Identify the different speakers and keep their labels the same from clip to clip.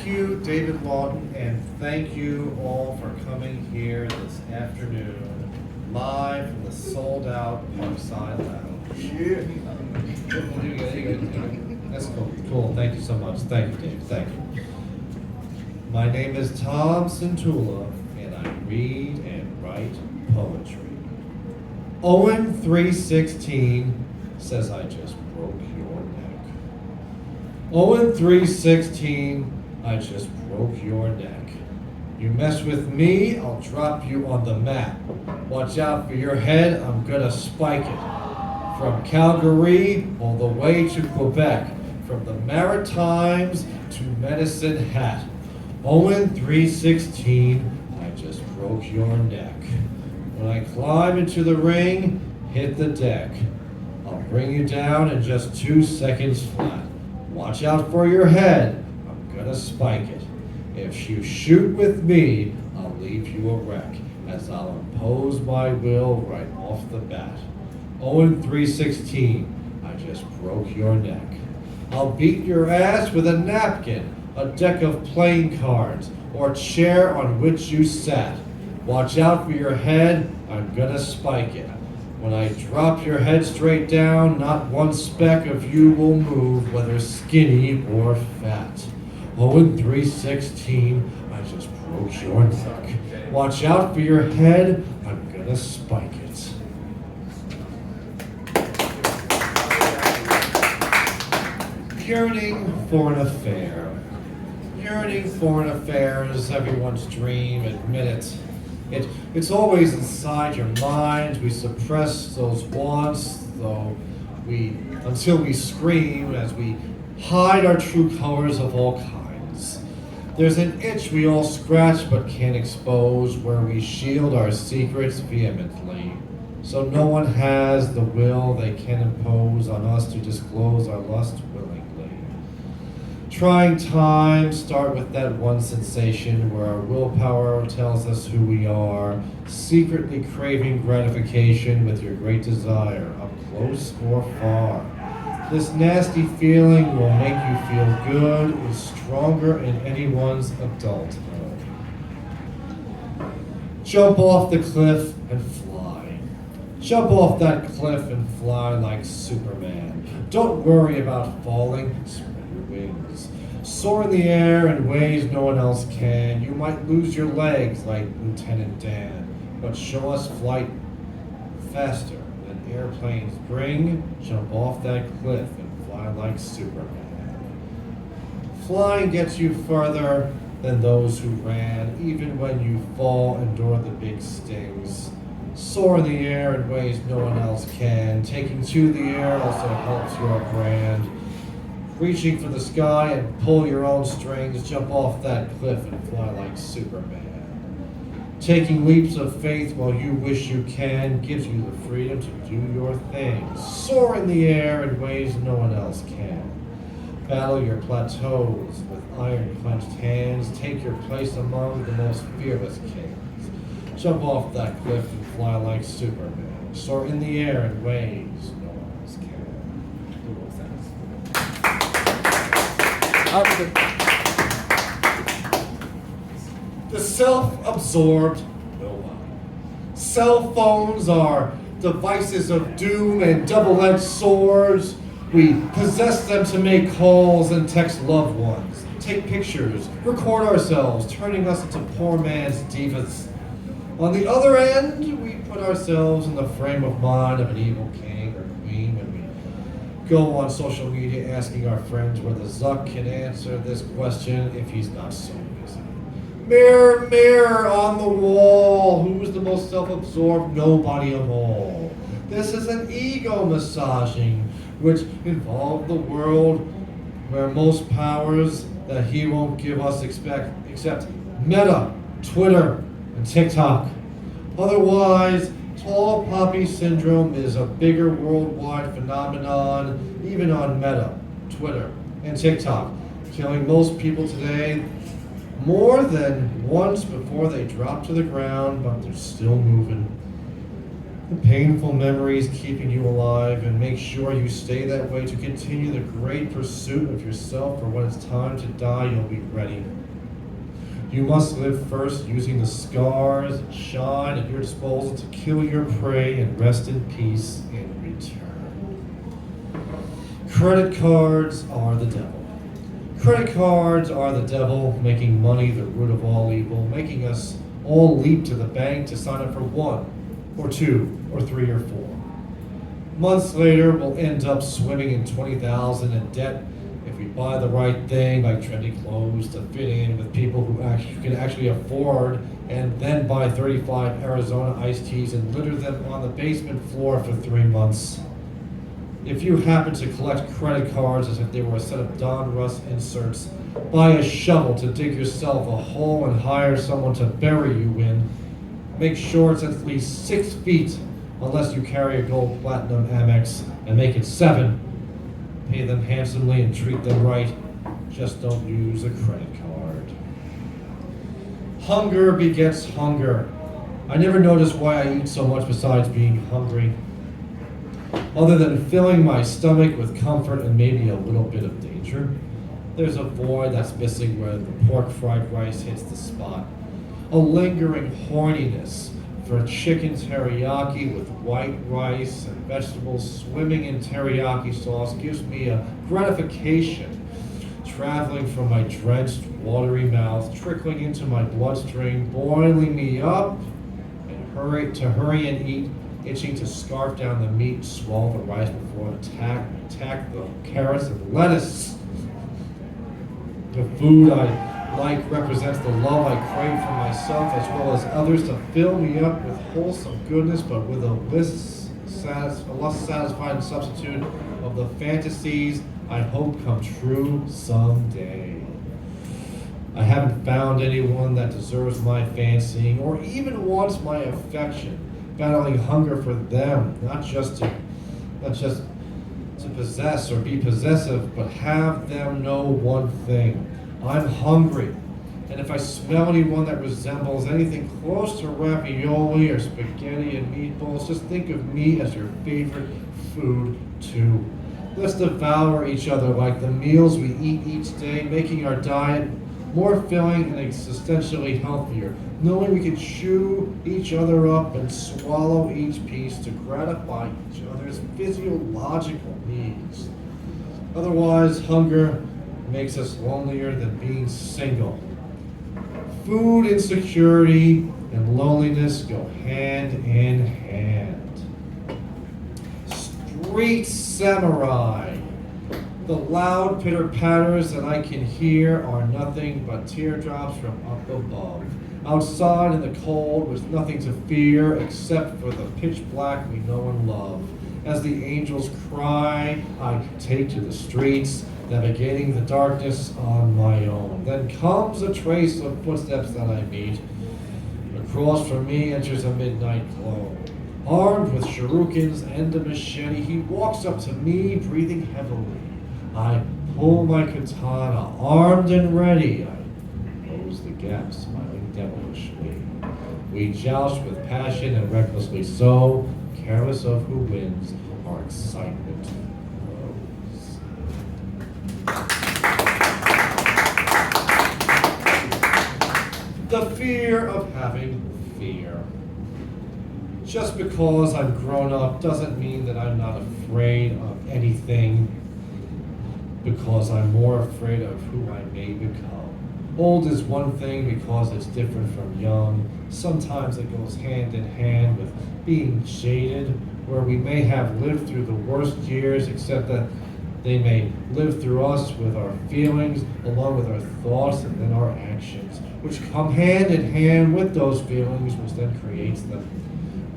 Speaker 1: Thank you, David Lawton, and thank you all for coming here this afternoon, live from the sold-out Parkside Lounge. That's cool. Thank you so much. Thank you, Dave. Thank you. My name is Tom Centula, and I read and write poetry. Owen 316 says I just broke your neck. Owen 316, I just broke your neck. You mess with me, I'll drop you on the map. Watch out for your head, I'm gonna spike it. From Calgary all the way to Quebec, from the Maritimes to Medicine Hat. Owen 316, I just broke your neck. When I climb into the ring, hit the deck. I'll bring you down in just 2 seconds flat. Watch out for your head, I'm gonna spike it. If you shoot with me, I'll leave you a wreck, as I'll impose my will right off the bat. Owen 316, I just broke your neck. I'll beat your ass with a napkin, a deck of playing cards, or chair on which you sat. Watch out for your head, I'm gonna spike it. When I drop your head straight down, not one speck of you will move, whether skinny or fat. Owen 316, I just broke your neck. Watch out for your head, I'm gonna spike it. Yearning for an affair. Yearning for an affair is everyone's dream, admit it. It's always inside your mind. We suppress those wants, until we scream as we hide our true colors of all kinds. There's an itch we all scratch but can't expose, where we shield our secrets vehemently, so no one has the will they can impose on us to disclose our lust willingly. Trying times start with that one sensation where our willpower tells us who we are, secretly craving gratification with your great desire, up close or far. This nasty feeling will make you feel good, is stronger in anyone's adulthood. Jump off the cliff and fly. Jump off that cliff and fly like Superman. Don't worry about falling. Wings. Soar in the air in ways no one else can. You might lose your legs like Lieutenant Dan, but show us flight faster than airplanes bring. Jump off that cliff and fly like Superman. Flying gets you further than those who ran. Even when you fall, endure the big stings. Soar in the air in ways no one else can. Taking to the air also helps your brand. Reaching for the sky and pull your own strings, jump off that cliff and fly like Superman. Taking leaps of faith while you wish you can gives you the freedom to do your thing. Soar in the air in ways no one else can. Battle your plateaus with iron-clenched hands. Take your place among the most fearless kings. Jump off that cliff and fly like Superman. Soar in the air in ways no one else can. The self-absorbed nobody. Cell phones are devices of doom and double-edged swords. We possess them to make calls and text loved ones, take pictures, record ourselves, turning us into poor man's divas. On the other end, we put ourselves in the frame of mind of an evil king or queen when we go on social media asking our friends whether Zuck can answer this question if he's not so busy. Mirror, mirror on the wall, who's the most self-absorbed nobody of all? This is an ego massaging, which involved the world where most powers that he won't give us except Meta, Twitter, and TikTok. Otherwise, tall poppy syndrome is a bigger worldwide phenomenon, even on Meta, Twitter, and TikTok, killing most people today more than once before they drop to the ground, but they're still moving. the painful memories keeping you alive, and make sure you stay that way to continue the great pursuit of yourself, for when it's time to die, you'll be ready. You must live first, using the scars and shine at your disposal to kill your prey and rest in peace in return. Credit cards are the devil. Credit cards are the devil, making money the root of all evil, making us all leap to the bank to sign up for 1 or 2 or 3 or 4. Months later, we'll end up swimming in $20,000 in debt if we buy the right thing, like trendy clothes to fit in with people who can actually afford, and then buy 35 Arizona iced teas and litter them on the basement floor for 3 months. If you happen to collect credit cards as if they were a set of Don Russ inserts, buy a shovel to dig yourself a hole and hire someone to bury you in. Make sure it's at least 6 feet, unless you carry a gold platinum Amex, and make it 7. Pay them handsomely and treat them right. Just don't use a credit card. Hunger begets hunger. I never noticed why I eat so much besides being hungry, other than filling my stomach with comfort and maybe a little bit of danger. There's a void that's missing where the pork fried rice hits the spot. A lingering horniness for chicken teriyaki with white rice and vegetables swimming in teriyaki sauce gives me a gratification, traveling from my drenched, watery mouth, trickling into my bloodstream, boiling me up, and hurry and eat, itching to scarf down the meat and swallow the rice before attack the carrots and lettuce. The food I like represents the love I crave for myself as well as others to fill me up with wholesome goodness, but with a less satisfying substitute of the fantasies I hope come true someday. I haven't found anyone that deserves my fancying or even wants my affection, battling hunger for them, not just to possess or be possessive, but have them know one thing. I'm hungry, and if I smell anyone that resembles anything close to ravioli or spaghetti and meatballs, just think of me as your favorite food too. Let's devour each other like the meals we eat each day, making our diet more filling and existentially healthier, knowing we can chew each other up and swallow each piece to gratify each other's physiological needs. Otherwise, hunger makes us lonelier than being single. Food insecurity and loneliness go hand in hand. Street samurai. The loud pitter-patters that I can hear are nothing but teardrops from up above. Outside in the cold with nothing to fear except for the pitch black we know and love. As the angels cry, I take to the streets, navigating the darkness on my own. Then comes a trace of footsteps that I meet. Across from me enters a midnight glow. Armed with shurikens and a machete, he walks up to me, breathing heavily. I pull my katana, armed and ready. I close the gap, smiling devilishly. We joust with passion and recklessly so, careless of who wins, our excitement grows. The fear of having fear. Just because I'm grown up doesn't mean that I'm not afraid of anything, because I'm more afraid of who I may become. Old is one thing because it's different from young. Sometimes it goes hand in hand with being jaded, where we may have lived through the worst years, except that they may live through us with our feelings, along with our thoughts and then our actions, which come hand in hand with those feelings, which then creates them.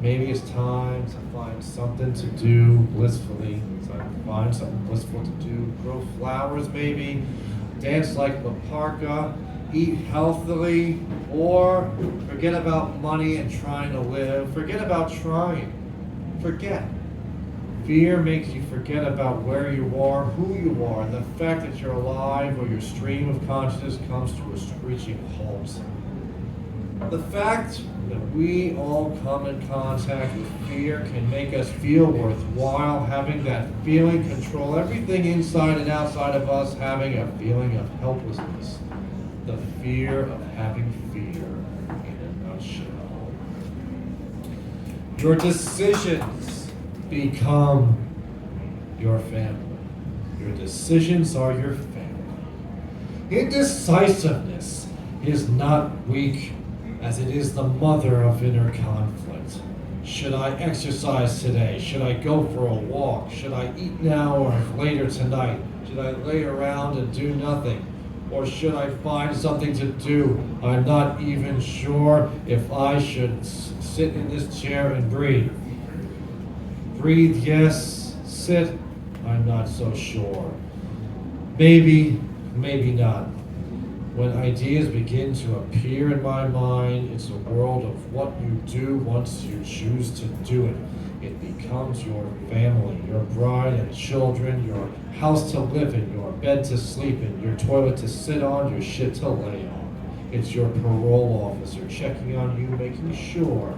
Speaker 1: Maybe it's time to find something to do blissfully. It's time to find something blissful to do. Grow flowers, maybe. Dance like Laparca. Eat healthily. Or forget about money and trying to live. Forget about trying. Forget. Fear makes you forget about where you are, who you are, and the fact that you're alive, or your stream of consciousness comes to a screeching halt. The fact that we all come in contact with fear can make us feel worthwhile. Having that feeling control everything inside and outside of us, having a feeling of helplessness. The fear of having fear in a nutshell. Your decisions become your family. Your decisions are your family. Indecisiveness is not weak, as it is the mother of inner conflict. Should I exercise today? Should I go for a walk? Should I eat now or later tonight? Should I lay around and do nothing? Or should I find something to do? I'm not even sure if I should sit in this chair and breathe. Breathe, yes. Sit, I'm not so sure. Maybe, maybe not. When ideas begin to appear in my mind, it's a world of what you do once you choose to do it. It becomes your family, your bride and children, your house to live in, your bed to sleep in, your toilet to sit on, your shit to lay on. It's your parole officer checking on you, making sure.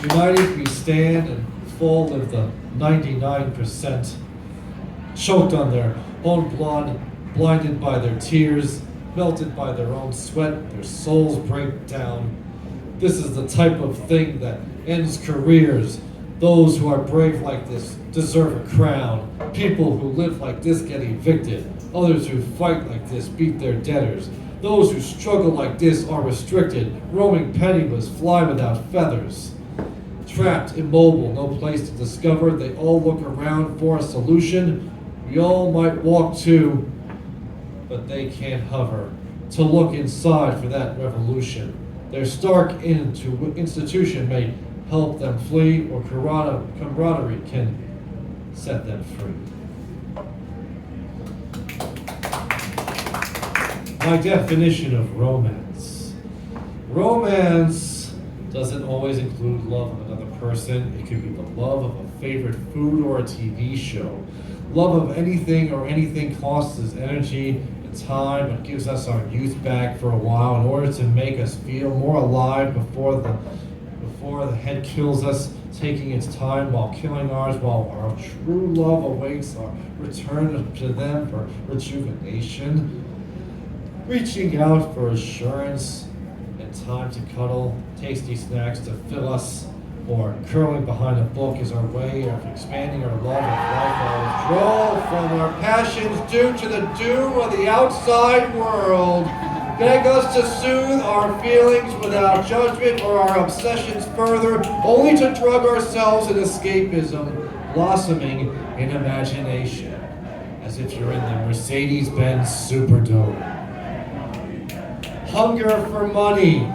Speaker 1: United we stand and full of the 99%, choked on their own blood, blinded by their tears, melted by their own sweat, their souls break down. This is the type of thing that ends careers. Those who are brave like this deserve a crown. People who live like this get evicted. Others who fight like this beat their debtors. Those who struggle like this are restricted, roaming penniless, fly without feathers. Trapped, immobile, no place to discover, they all look around for a solution. We all might walk too, but they can't hover. To look inside for that revolution. Their stark institution may help them flee, or camaraderie can set them free. My definition of romance. Romance doesn't always include love of another person. It could be the love of a favorite food or a TV show. Love of anything or anything costs us energy and time, but gives us our youth back for a while in order to make us feel more alive before the head kills us, taking its time while killing ours, while our true love awaits our return to them for rejuvenation. Reaching out for assurance and time to cuddle, tasty snacks to fill us, or curling behind a book is our way of expanding our love of life, our withdrawal from our passions due to the doom of the outside world. Beg us to soothe our feelings without judgment or our obsessions further, only to drug ourselves in escapism, blossoming in imagination, as if you're in the Mercedes-Benz Superdome. Hunger for money.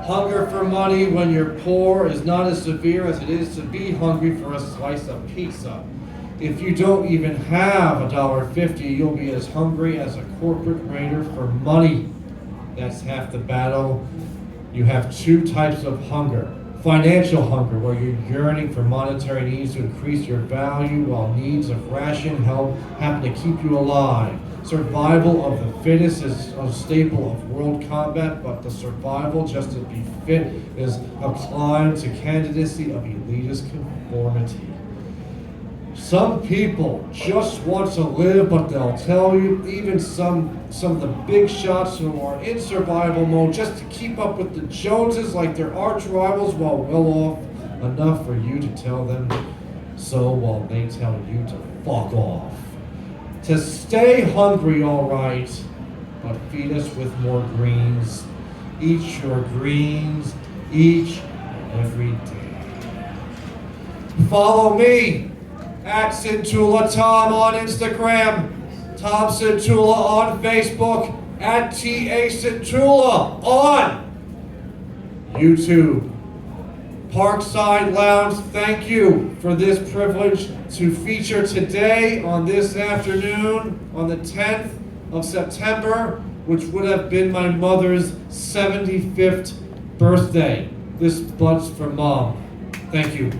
Speaker 1: Hunger for money when you're poor is not as severe as it is to be hungry for a slice of pizza. If you don't even have $1.50, you'll be as hungry as a corporate raider for money. That's half the battle. You have two types of hunger. Financial hunger, where you're yearning for monetary needs to increase your value, while needs of ration help happen to keep you alive. Survival of the fittest is a staple of world combat, but the survival just to be fit is a climb to candidacy of elitist conformity. Some people just want to live, but they'll tell you, even some of the big shots who are in survival mode just to keep up with the Joneses like their arch rivals, while well off enough for you to tell them so, while they tell you to fuck off. To stay hungry, all right, but feed us with more greens. Eat your greens each and every day. Follow me at Cintula Tom on Instagram, Tom Cintula on Facebook, at TA Cintula on YouTube. Parkside Lounge, thank you for this privilege to feature today on this afternoon on the 10th of September, which would have been my mother's 75th birthday. This butts for Mom. Thank you.